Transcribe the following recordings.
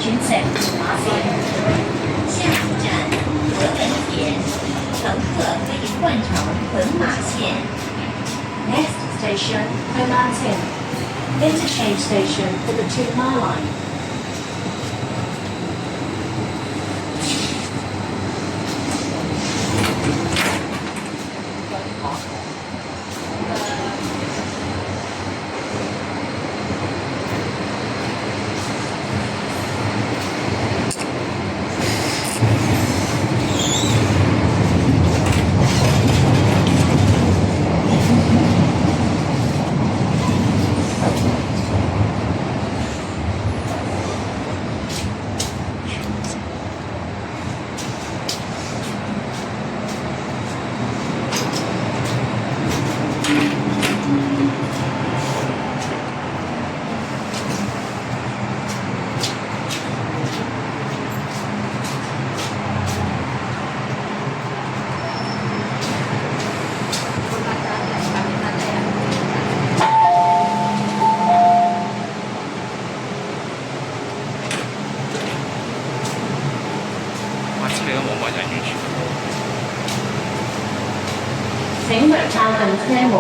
轉石湖馬線，下一站和文田，乘客可以換乘屯馬線。Next station, Homatin. Interchange station for the Two-Mile Line. 請勿靠近車門，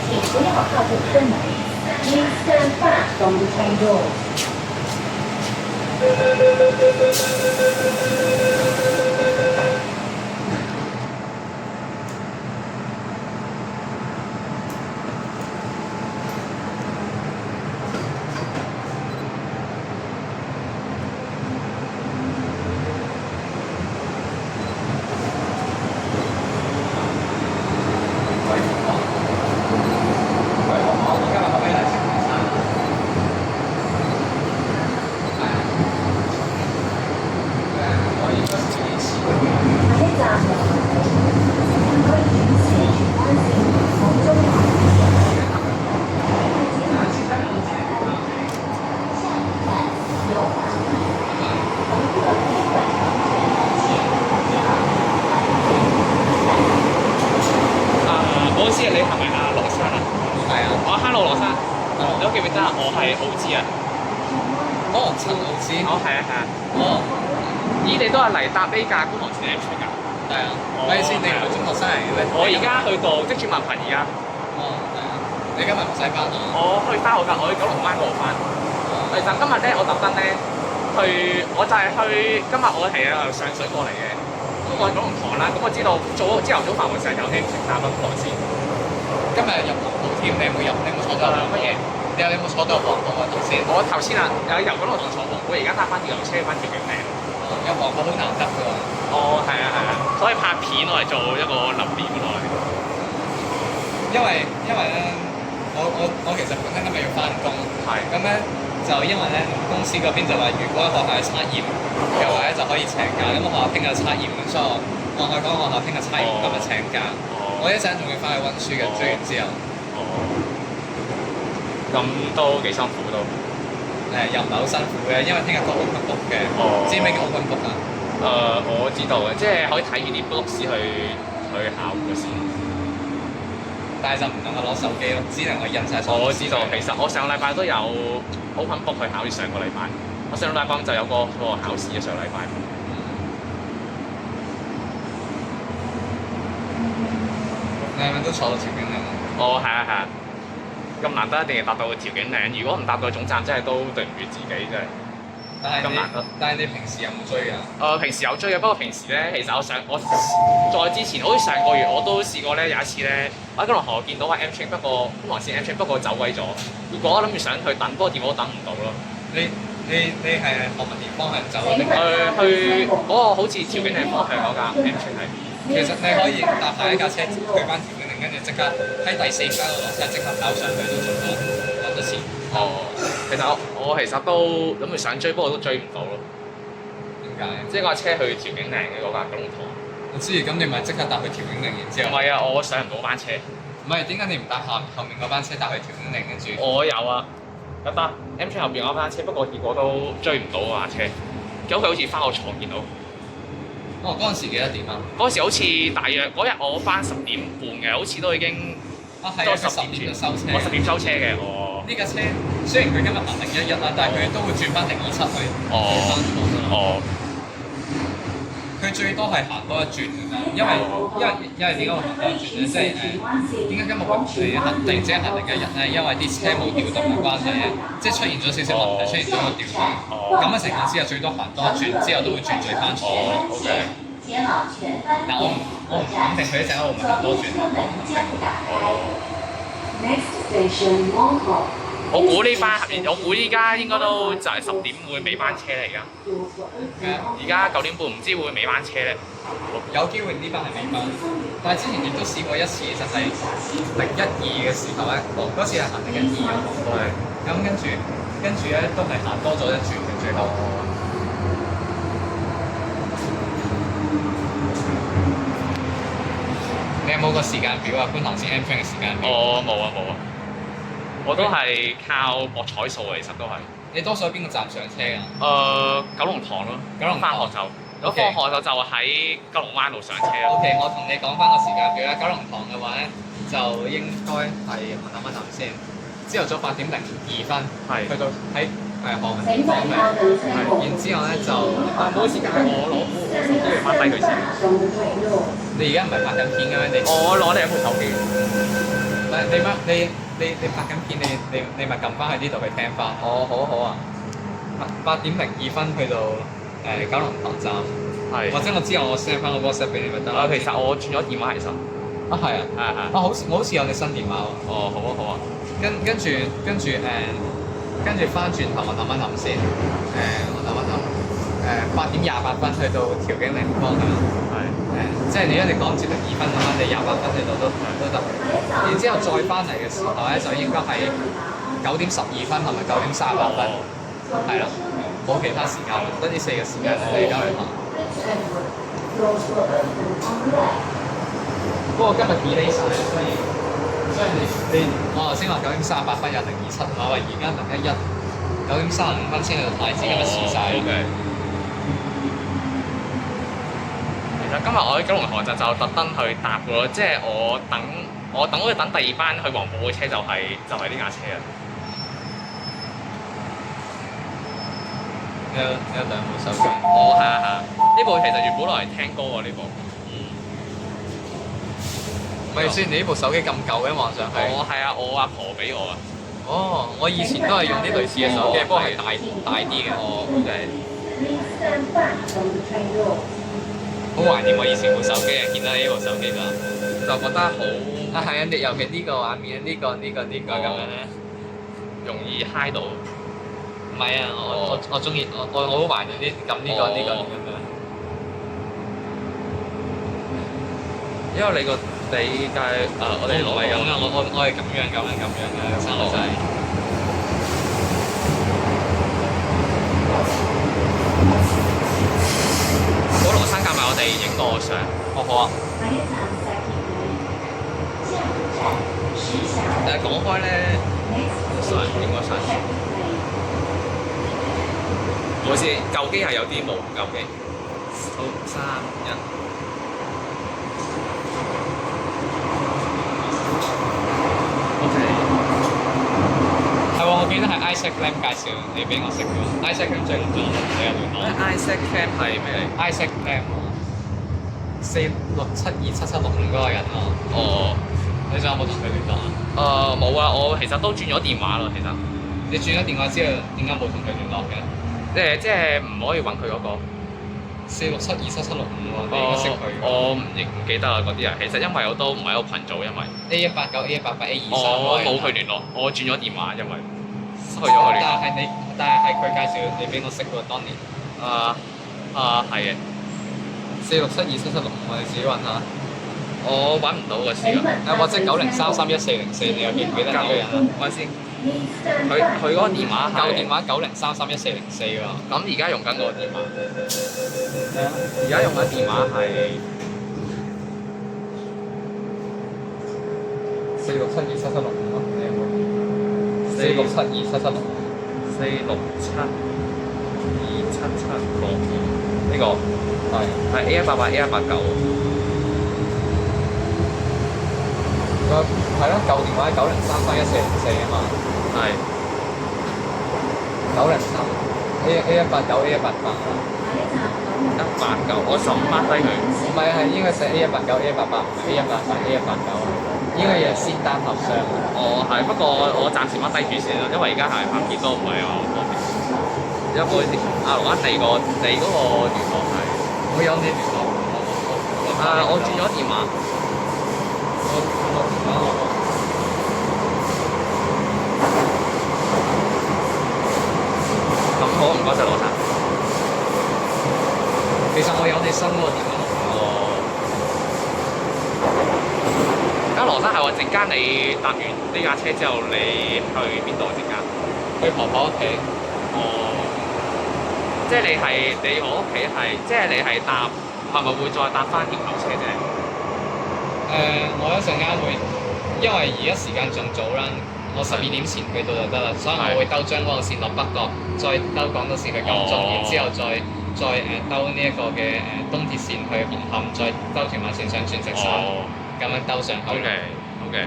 請不要靠近車門。Please stand back from the train doors. 搭呢架觀塘線 M 出㗎，係啊。咪先，你唔係中學生嚟嘅咩？我而家去到即係轉文憑而家。哦，係啊。你今日唔使翻啊？我去翻我㗎，我去九龍灣嗰度翻。其實今日咧，我特登咧去，我就係去今日我係上水過嚟嘅。咁我去九龍塘啦，咁我知道朝頭早繁忙時間有 M 出搭緊觀塘線。今日入黃埔添，你有冇入？你有冇坐到？乜嘢？你有冇坐到黃埔嗰度先？我頭先啊，有由九龍塘坐黃埔，而家搭翻電油車翻調景嶺。有黃埔好難得㗎喎。哦，係啊，係啊，所以拍片我係做一個留念嗰度。因為咧，我其實本身今日要翻工，係咁咧就因為咧公司嗰邊就話，如果學校有測驗嘅話咧就可以請假，咁學校聽日測驗，所以我同佢講學校聽日測驗，今日請假。我一陣仲要翻去温書嘅，追完之後。哦。咁都幾辛苦都。又唔係好辛苦嘅，因為聽日個 open book 嘅。哦。知咩叫 open book 啊？我知道嘅，即係可以睇住啲 book 去考個試。但係就唔能夠攞手機咯，只能夠印晒所有。我知道，其實我上個禮拜都有 open book 去考，上個禮拜。我上個禮拜就有個考試嘅上個禮拜。你係咪都坐到調景嶺？哦，係啊，係啊。咁難得一定要搭到個調景嶺，如果唔搭到總站，真係都對唔住自己，真係。咁難得。但係你平時有冇追㗎？平時有追嘅，不過平時咧，其實我再之前，好似上個月我都試過咧，有一次咧，我喺九龍塘見到個 M train， 不過觀塘線 M train 不過走鬼咗，結果我諗住上去等，不過電話都等唔到咯。你係何文田方向走定係？去嗰個好似調景嶺方向嗰架 M train 係。其實你可以搭下一架車去翻調景嶺，跟住即刻喺第4間度落車，即刻跑上去都仲趕得切。哦，其實我其實都諗住想追，不過都追唔到咯。點解？即係嗰架車去調景嶺嘅嗰架九龍塘。我知，咁你咪即刻搭去調景嶺，然之後。唔係啊，我上唔到班車。唔係，點解你唔搭後面嗰班車搭去調景嶺跟住？我有啊，有搭 M train 後邊嗰班車，不過結果都追唔到嗰架車。結果佢好似翻我廠見到。哦，嗰陣時幾多點啊？嗰時好似大約嗰日我翻10點半嘅，好似都已經都10點就收車。我10點收車嘅，我。呢架車雖然佢今日行011啦，但係佢都會轉翻027去轉翻轉咯。哦。佢最多係行多一轉嘅啫，因為點解會行多一轉咧？即係點解今日會突然之間行011咧？因為啲車冇調動嘅關係咧，即係出現咗少少問題，出現咗個調動。咁嘅情況之下，最多行多一轉之後都會轉最翻轉。OK。但我唔肯定佢一陣間會唔會行多轉。我估呢班我估依家應該都就係10點會尾班車嚟㗎。而家9點半唔知會尾班車咧。有機會呢班係尾班，但係之前亦都試過一次，就係012嘅時候咧，嗰次係行012啊。係。咁跟住咧都係行多咗一轉嘅最後。你有冇個時間表啊？觀塘線 M train 嘅時間表？冇啊。我都係靠博彩數啊，其實都係。你多數喺邊個站上車㗎？九龍塘咯。九龍返學就，如果放學就喺九龍灣路上車咯。OK，我同你講翻個時間表啦。九龍塘嘅話咧，就應該係我諗一諗先。朝頭早8點02分，去到喺何文田方面。然之後咧就冇時間，我攞部手機嚟翻低佢先。你而家唔係拍緊片嘅咩？我攞你一部手機。唔係你拍緊片，你咪撳翻去呢度去聽翻。哦，好啊。8點02分去到九龍塘站。係。或者我之後我 send 翻個 WhatsApp 俾你咪得啦。其實我轉咗電話其實。啊係啊。係。我好似有你新電話喎。哦，好啊。跟住翻轉頭我諗一諗先。我諗一諗。8點28分去到調景嶺方向。係。即係你一定講接2分咁樣，你28分去到都得。然之後再翻嚟嘅時候咧，就應該係9點12分同埋9點38分。係啦，冇其他時間，得呢4個時間你而家去行。不過今日 delay 曬，所以我頭先話9點38分有027，我話而家011 9點35分先去到太子，今日遲曬。其實今日我喺九龍塘站就特登去搭嘅咯，即係我等佢等第二班去黃埔嘅車就係呢架車啊。有兩部手機。係啊，呢部其實原本攞嚟聽歌喎呢部。咪先，你呢部手機咁舊嘅望上去。係啊，我阿婆俾我啊。哦，我以前都係用啲類似嘅手機，不過係大啲嘅。OK。好懷念我以前部手機啊！見到呢部手機就覺得好係啊！尤其呢個畫面，呢個咁樣咧，容易嗨到。唔係啊！我中意我好懷念呢咁樣。因為你嘅我哋攞嚟咁啊！我係咁樣嘅生女仔。嗰羅山夾埋我哋影個相，好啊！講開咧，影個相，好似舊機係有啲冇舊機。好，3、2、1。OK。係喎，我記得係 Isaac Lam 介紹你俾我識嘅喎。Isaac Lam 最近仲你有聯絡？Isaac Lam 係咩嚟 ？Isaac Lam 46727765嗰個人啊。哦。你仲有冇同佢聯絡啊？冇啊，我其實都轉咗電話咯，其實。你轉咗電話之後，點解冇同佢聯絡嘅？即係唔可以揾佢嗰個。46727765喎，你應該識佢。我唔記得啦嗰啲人，其實因為我都唔係一個群組，因為。A189、A188、A23。我冇佢聯絡，我轉咗電話，因為失去咗佢聯絡。但係佢介紹你俾我識喎，當年。係嘅。46727765，你自己揾下。我揾唔到個時間。或者90331404，你有記唔記得呢個人啊？揾先。佢嗰個電話係。舊電話90331404喎。咁而家用緊嗰個電話。而家用緊電話係46727765咯，你有冇？46727765。46727765呢個係 A188、A189。係咯，舊電話90331404啊嘛。係。903A189 A188。189，我手 mark 低佢。唔係，係應該寫 A189 A188 A188 A189，應該係先單後雙。哦，係，不過我暫時 mark 低住先啦，因為而家行拍片都唔係話好方便。有冇阿羅灣你嗰個聯絡係？我有你聯絡。我轉咗電話。咁好，唔該晒羅生。其實我有你新嗰個電話。阿羅生係話陣間你搭完呢架車之後，你去邊度陣間？去婆婆屋企。哦。即係你我屋企係，即係你係搭，係咪會再搭翻條牛車啫？我一陣間會，因為而家時間仲早啦，我12點前去到就得啦，所以我會兜將軍澳線落北角，再兜港島線去金鐘，然之後再兜呢一個嘅東鐵線去紅磡，再兜屯馬線上鑽石山，咁樣兜上去。OK。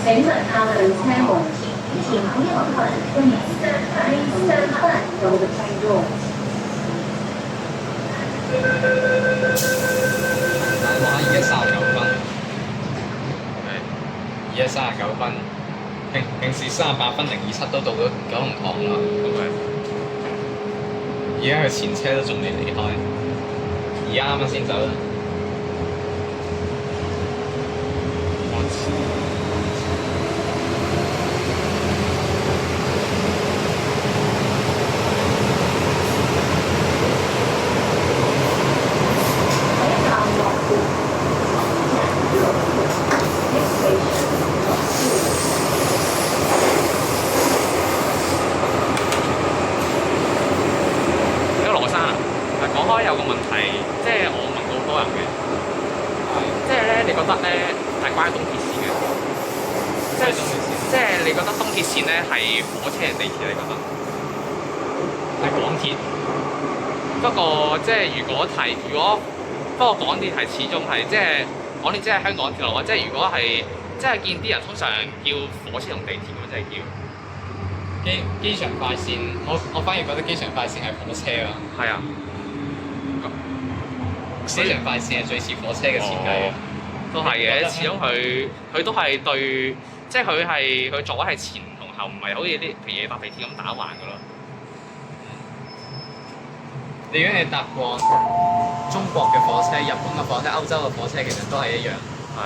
請問下兩車門前不要看分3半鐘的程度。哇！而家39分。而家39分。平時38分027都到咗九龍塘啦。而家佢前車都仲未離開，而家啱啱先走啦。講開有個問題，即係我問過好多人嘅，即係咧，你覺得咧係關於東鐵線嘅，即係你覺得東鐵線咧係火車定地鐵？你覺得係港鐵。不過即係不過港鐵係始終係即係港鐵即係香港鐵路啊！即係如果係即係見啲人通常叫火車同地鐵咁，即係叫機場快線，我反而覺得機場快線係火車啊。係啊。機場快線係最似火車嘅設計。都係嘅，始終佢都係對，即係佢座位係前同後，唔係好似啲平嘢搭地鐵咁打橫噶咯。如果你搭過中國嘅火車、日本嘅火車、歐洲嘅火車，其實都係一樣。係。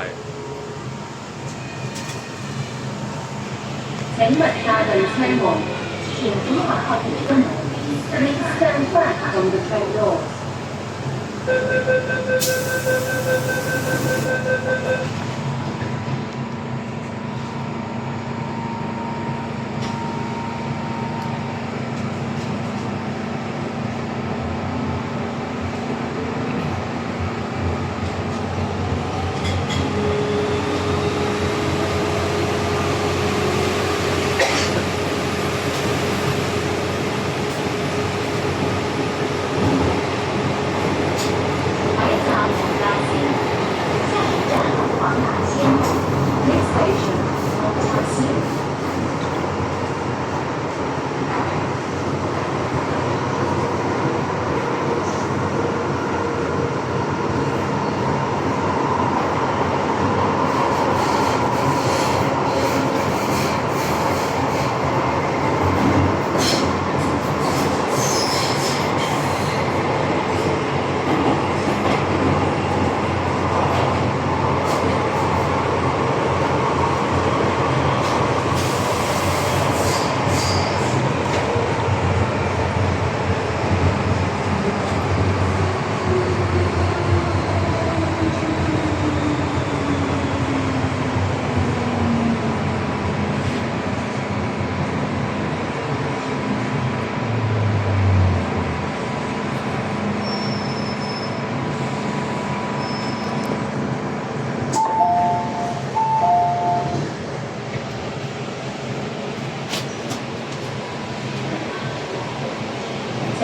請問下兩車門前不要靠近3半鐘的程度。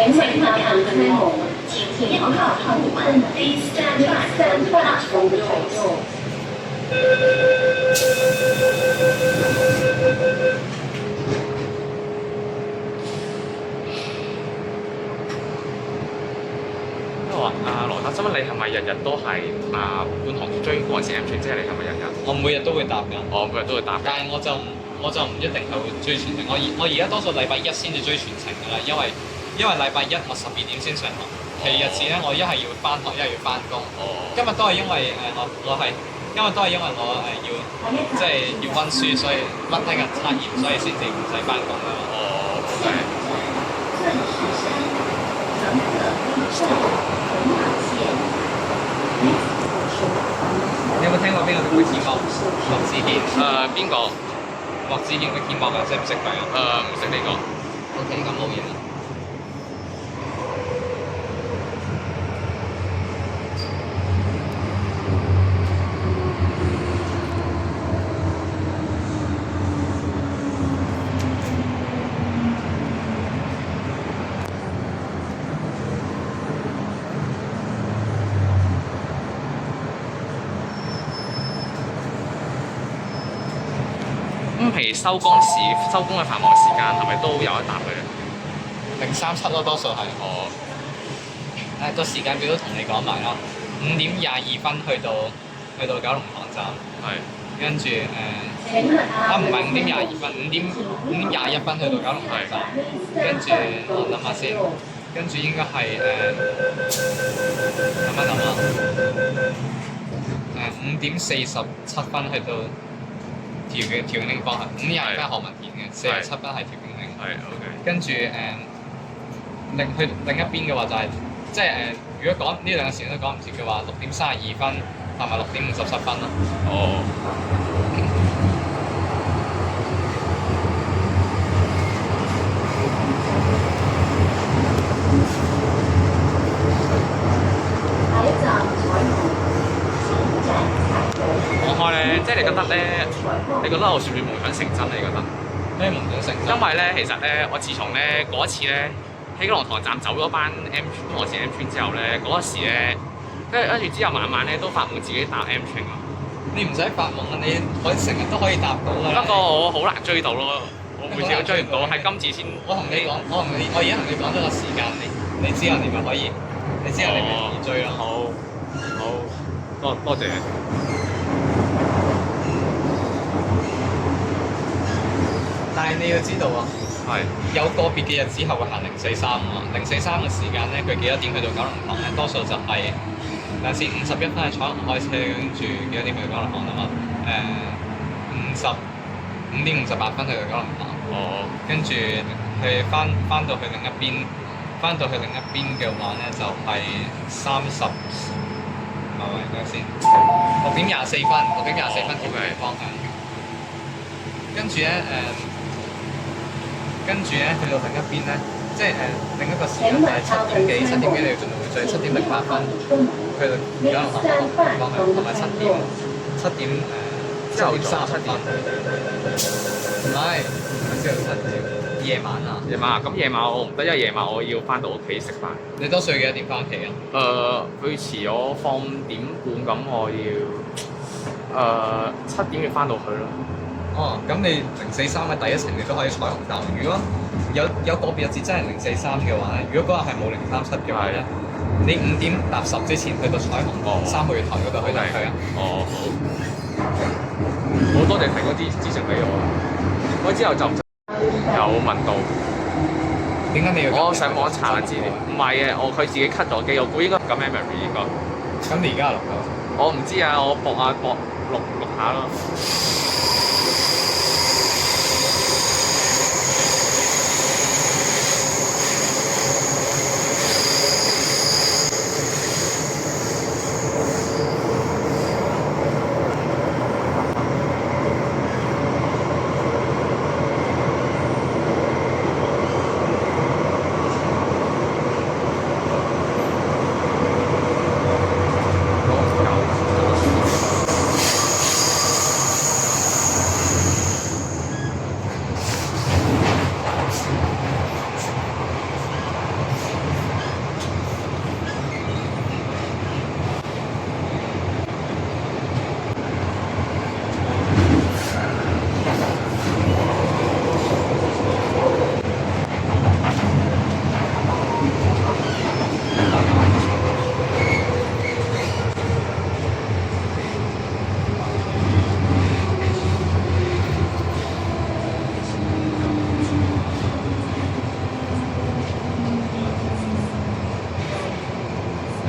請問下部車門，請一號後門 Please stand by。羅達，請問你係咪日日都係觀塘追嗰陣時 M train？即係你係咪日日？我每日都會搭㗎。我每日都會搭。但係我就唔一定係會追全程。我而家多數禮拜一先至追全程㗎啦，因為禮拜一我12點先上堂，其餘日子咧我一係要翻學，一係要翻工。今日都係因為因為我要即係要温書，所以甩低個測驗，所以先至唔使翻工啦。你有冇聽過邊個叫天幕？莫子健。邊個？莫子健嘅天幕啊，識唔識佢啊？唔識呢個。OK，咁冇嘢啦。譬如收工嘅繁忙時間係咪都有一搭嘅037咯，多數係。個時間表都同你講埋啦，5點22分去到九龍塘站。係。跟住唔係5點22分，5點21分去到九龍塘站。跟住我諗下先，跟住應該係5點47分去到調景嶺方向，5廿分何文田嘅，47分係調景嶺。係 OK。跟住去另一邊嘅話就係即係如果講呢兩個時間都講唔切嘅話，6點32分同埋6點57分咯。哦。講開咧，即係你覺得咧，你覺得我算唔算夢想成真？你覺得？咩夢想成真？因為咧，其實咧，我自從咧嗰一次咧喺九龍塘站走咗班 M 我線 M train 之後咧，嗰時咧，跟住之後晚晚咧都發夢自己搭 M train 啊！你唔使發夢啊，你可以成日都可以搭到㗎。不過我好難追到咯，我每次都追唔到，係今次先。我而家同你講咗個時間，你之後你咪可以，你之後你咪易追咯。好，多謝。但係你要知道啊，有個別嘅日子係會行043啊，043嘅時間咧，佢幾多點去到九龍塘咧？多數就係嗱先51分係彩虹開車，跟住幾多點去到九龍塘啊嘛？5點58分去到九龍塘。跟住佢翻到去另一邊，嘅話咧就係30。等下先，6點24分調景嶺方向。跟住咧去到另一邊咧，即係另一個時間就係7點幾你要盡量會追7點08分去到九龍塘方向，同埋7點朝頭早7點。唔係朝頭早7點。夜晚啊？咁夜晚我唔得，因為夜晚我要翻到屋企食飯。你多數幾多點翻屋企啊？佢遲咗放5點半，咁我要7點要翻到去咯。咁你043嘅第一程你都可以彩虹搭。如果有個別日子真係043嘅話咧，如果嗰日係冇037嘅話咧，你5點搭10之前去到彩虹3個月台嗰度去搭佢啊。好多謝提嗰啲資訊俾我。我之後就有問到點解你要？我上網查下資料。唔係嘅，佢自己 cut 咗機，我估應該咁 memory 應該。咁你而家錄到？我唔知啊，我搏錄下咯。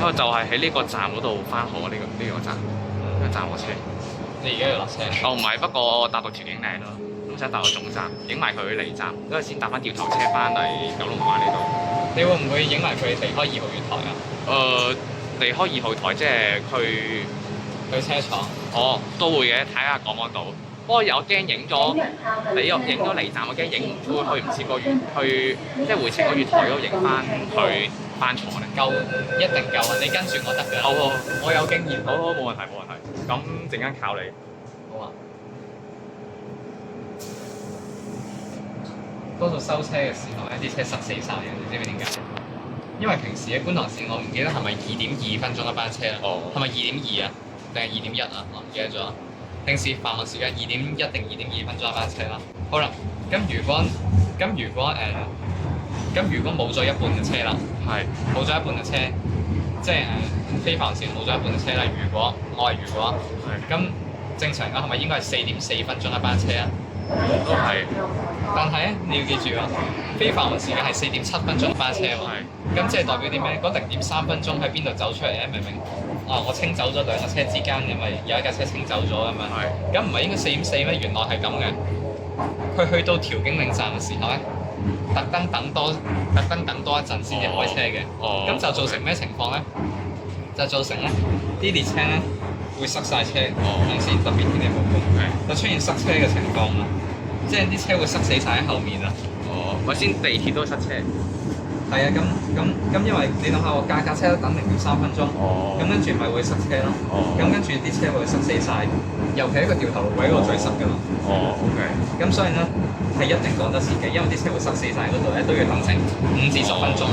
因為就係喺呢個站嗰度翻學呢個站，呢個站火車。你而家要落車？哦，唔係，不過我搭到調景嶺咯，咁想搭到總站，影埋佢離站，跟住先搭翻掉頭車翻嚟九龍灣呢度。你會唔會影埋佢離開2號月台啊？離開2號台即係去車廠。哦，都會嘅，睇下港灣島。不過有驚影咗，你又影咗離站，我驚影會去唔切個月，去即係回程個月台嗰度影翻去翻坐咧。夠，一定夠啊！你跟住我得㗎。好，我有經驗。好，冇問題冇問題。咁陣間靠你。好啊。多數收車嘅時候咧，啲車塞死晒嘅，你知唔知點解？因為平時嘅觀塘線我唔記得係咪2.2分鐘一班車啦？係咪2.2啊？定係2.1啊？我唔記得咗。平時繁忙時間2.1定2.2分鐘一班車啦。好啦，咁如果冇咗一半嘅車啦，冇咗一半嘅車，即係非繁忙線冇咗一半嘅車啦。如果咁正常係咪應該係4.4分鐘一班車啊？都係。但係咧，你要記住啊，非繁忙時間係4.7分鐘一班車喎。咁即係代表啲咩？嗰0.3分鐘喺邊度走出嚟咧？明唔明？我清走咗兩架車之間，因為有一架車清走咗咁樣。咁唔係應該4.4咩？原來係咁嘅。佢去到調景嶺站嘅時候咧，特登等多一陣先至開車嘅。咁就造成咩情況咧？就造成咧啲列車咧會塞晒車。平時特別天氣冇風，就出現塞車嘅情況啦。即係啲車會塞死晒喺後面啊！我先地鐵都塞車。係啊，咁因為你諗下，我架車都等0.3分鐘，咁跟住咪會塞車咯。咁跟住啲車會塞死晒，尤其喺個掉頭路位嗰度最塞㗎嘛。OK。咁所以咧係一定趕得切嘅，因為啲車會塞死晒嗰度咧，都要等成5至10分鐘。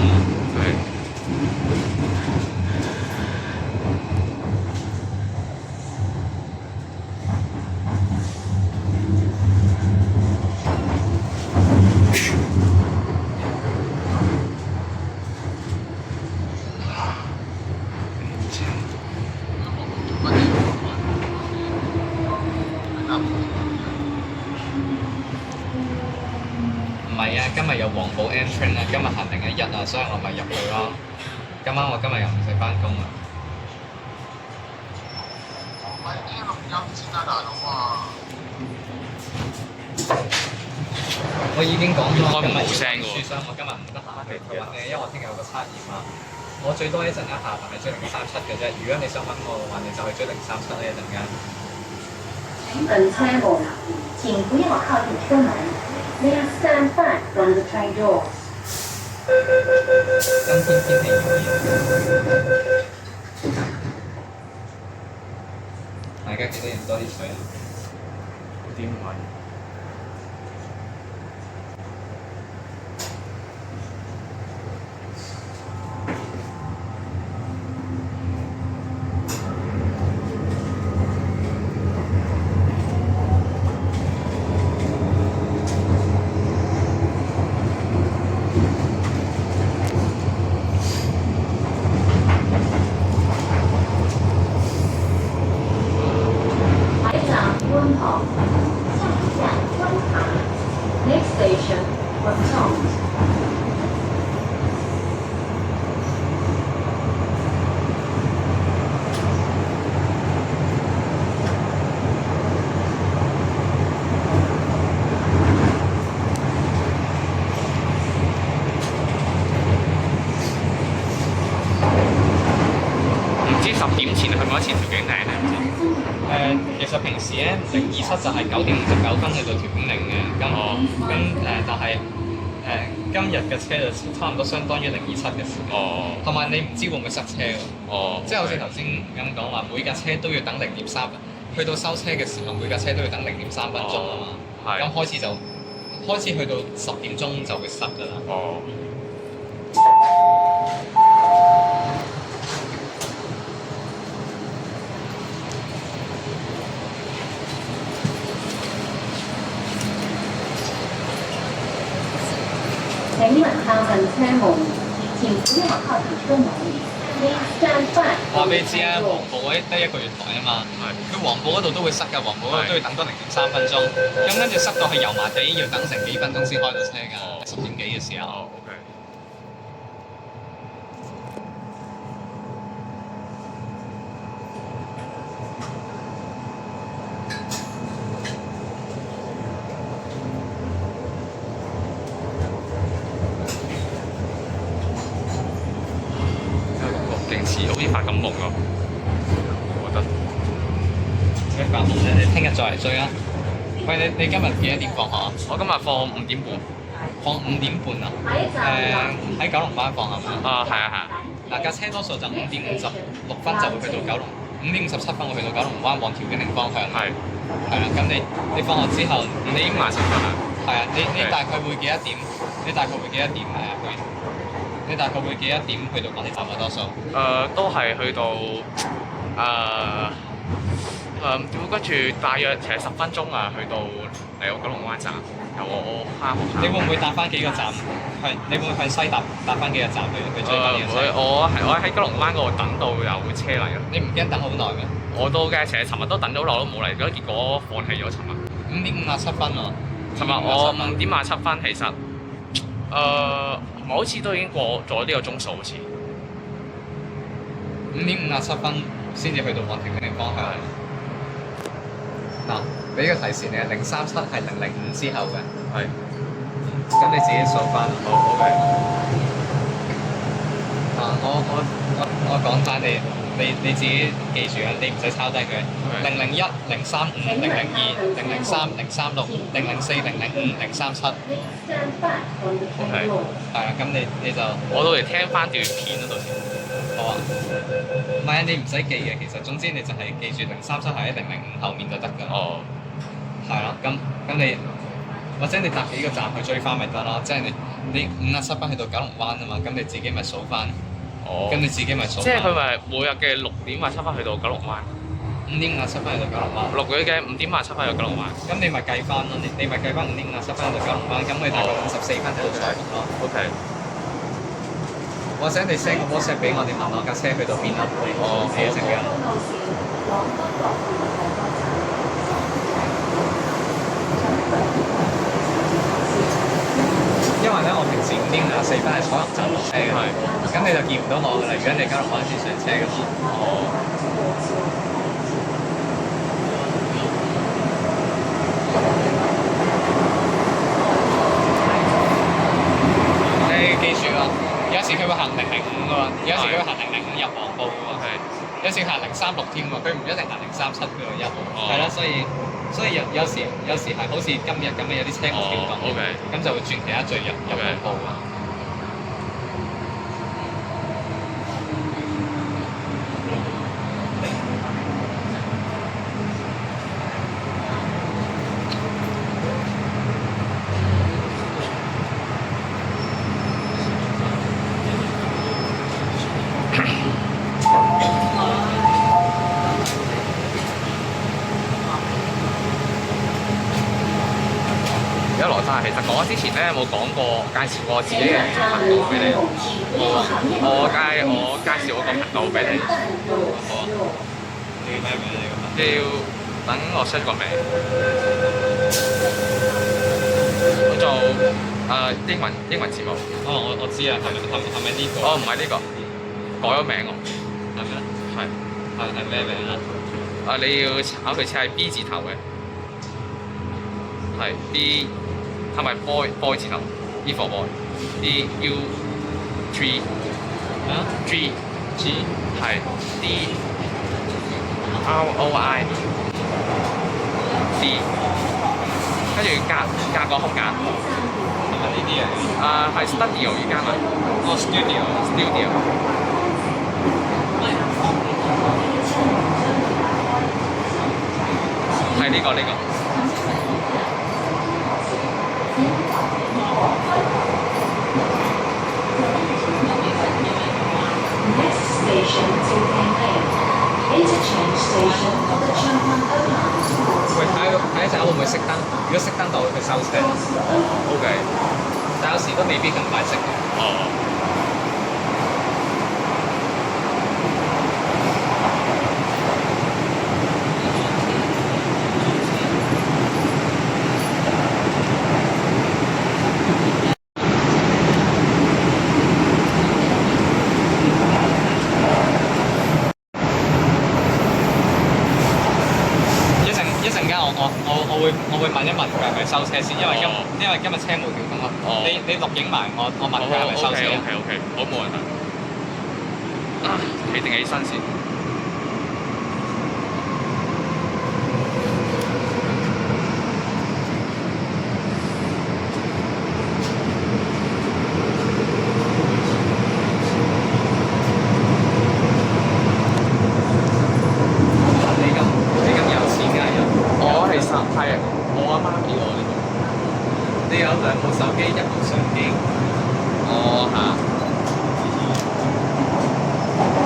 唔係啊，今日有黃埔 M train 啊，今日限定係1啊，所以我咪入去咯。今日又唔使返工啊。我已經講咗，今日要讀書，所以我今日唔得閒去揾你，因為我聽日有個測驗啊。我最多一陣間下係追037嘅啫。如果你想揾我嘅話，你就去追037啦一陣間。本車門，請不要靠近車門。Please stand back from the train doors. 今天天氣如何？大家記得飲多啲水啊！啲唔係。Next station, Port 唔知10點前去唔去一次調景嶺咧？唔知。其實平時咧027就係9點59分去到調景嶺嘅，但係今日嘅車就差唔多相當於027嘅時間。同埋你唔知會唔會塞車喎？即係好似頭先咁講話，每架車都要等0.3，去到收車嘅時候，每架車都要等0.3分鐘啊嘛。咁開始去到10點鐘就會塞㗎啦。請勿靠近車門，請不要靠近車門。Please stand back. 話俾你知啊，黃埔得1個月台啊嘛，佢黃埔嗰度都會塞㗎，黃埔嗰度都要等多0.3分鐘，咁跟住塞到去油麻地要等成幾分鐘先開到車㗎，10點幾嘅時候。好似發緊夢咯。我覺得。你發夢啫，你聽日再嚟追啊！喂，你今日幾多點放學啊？我今日放5點半。放5點半啊？喺九龍灣放係咪？係啊。嗱架車多數就5:56就會去到九龍，5:57會去到九龍灣往調景嶺方向。係。係啦，咁你放學之後，你已經5:10啦。係啊，你大概會幾多點？你大概會幾多點去？你大概會幾多點去到港鐵站啊？多數？都係去到跟住大約其實10分鐘啊，去到嚟到九龍灣站，由我翻學校。你會唔會搭翻幾個站？你會唔會向西搭翻幾個站去追翻呢個車？我喺九龍灣嗰度等到有車嚟咯。你唔驚等好耐咩？我都嘅，其實尋日都等咗耐都冇嚟，結果放棄咗尋日。5:57喎。尋日我5:57，其實好似都已經過咗呢個鐘數，好似。5:57先至去到往調景嶺方向。嗱，俾個提示你啊，037係005之後嘅。係。咁你自己數翻。好 OK。我講翻你自己記住啊，你唔使抄低佢。001、035、002、003、036、004、005、037。OK。係啦，咁你就我到嚟聽翻段片嗰度先。好啊。唔係啊，你唔使記嘅，其實總之你就係記住037係喺005後面就得㗎。哦。係啦，咁你或者你搭幾個站去追翻咪得咯，即係你5:57去到九龍灣啊嘛，咁你自己咪數翻。哦。咁你自己咪數。即係佢咪每日嘅6:57去到九龍灣。5:57去到九龍灣。6日嘅5:57去到九龍灣。咁你咪計翻咯，你咪計翻5:57去到九龍灣，咁你大概54分就到彩虹咯。OK。或者你 send 個 WhatsApp 俾我，你問我架車去到邊啦。哦。幾多陣間？因為咧，我平時5:54係彩虹站落車嘅，咁你就見唔到我㗎啦。如果你九龍灣先上車嘅話，你記住啊，有時佢會行005㗎喎，有時佢會行005入黃埔㗎喎，有時行036添喎，佢唔一定行037㗎喎，係啦，所以有時係好似今日咁樣有啲車我跳動，咁就會轉其他序入黃埔啊。其實講之前咧，有冇講過介紹過自己嘅頻道俾你？我介紹我個頻道俾你。好啊。你叫咩名？你要等我 search 個名。我做英文字幕。哦，我知啊，係咪呢個？哦，唔係呢個，改咗名喎。係咩？係咩名啊？你要考佢似係 B 字頭嘅，係 B。係咪 boy 字頭 ？E for boy。D U G 啊 G 係 D R O I D， 跟住加個空間。係咪呢啲啊？係 studio 依間啊。哦 studio。係呢個。喂，睇一陣會唔會熄燈？如果熄燈就會去收車。OK。但有時都未必咁快熄嘅。哦。我會問一問佢係咪收車先，因為今日車冇調動啊。你錄影埋我問佢係咪收車。OK，好冇問題。啊，企定起身先。你咁有錢㗎又？我其實係我阿媽俾我呢個。你有2部手機，1部相機。哦嚇，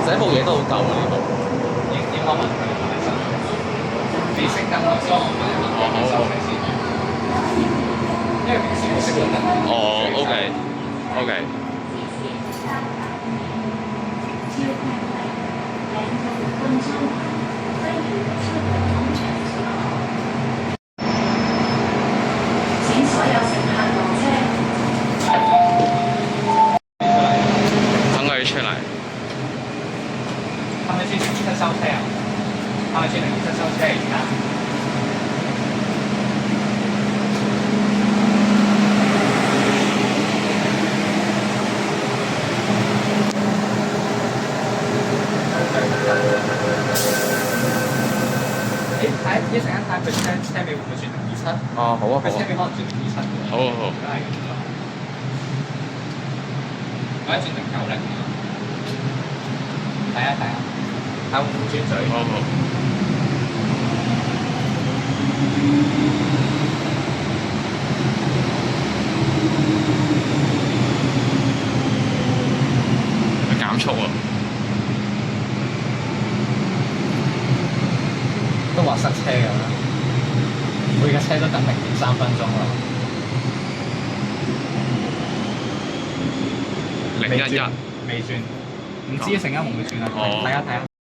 這部嘢都好舊啊呢部。應該問佢買新。未熄燈啊，所以我問你買收皮先。因為平時我熄咗燈。哦，OK。請所有乘客落車。等佢出嚟。係咪去等醫生收車啊？係咪去等醫生收車而家？一陣間睇佢車尾會唔會轉027？哦，好啊，佢車尾可能轉027嘅。好。或者轉090啊？睇下，睇會唔會轉嘴？好。佢減速啊！都話塞車㗎啦，每架車都等0.3分鐘啦。011。未轉，唔知一陣間會唔會轉啊？睇下。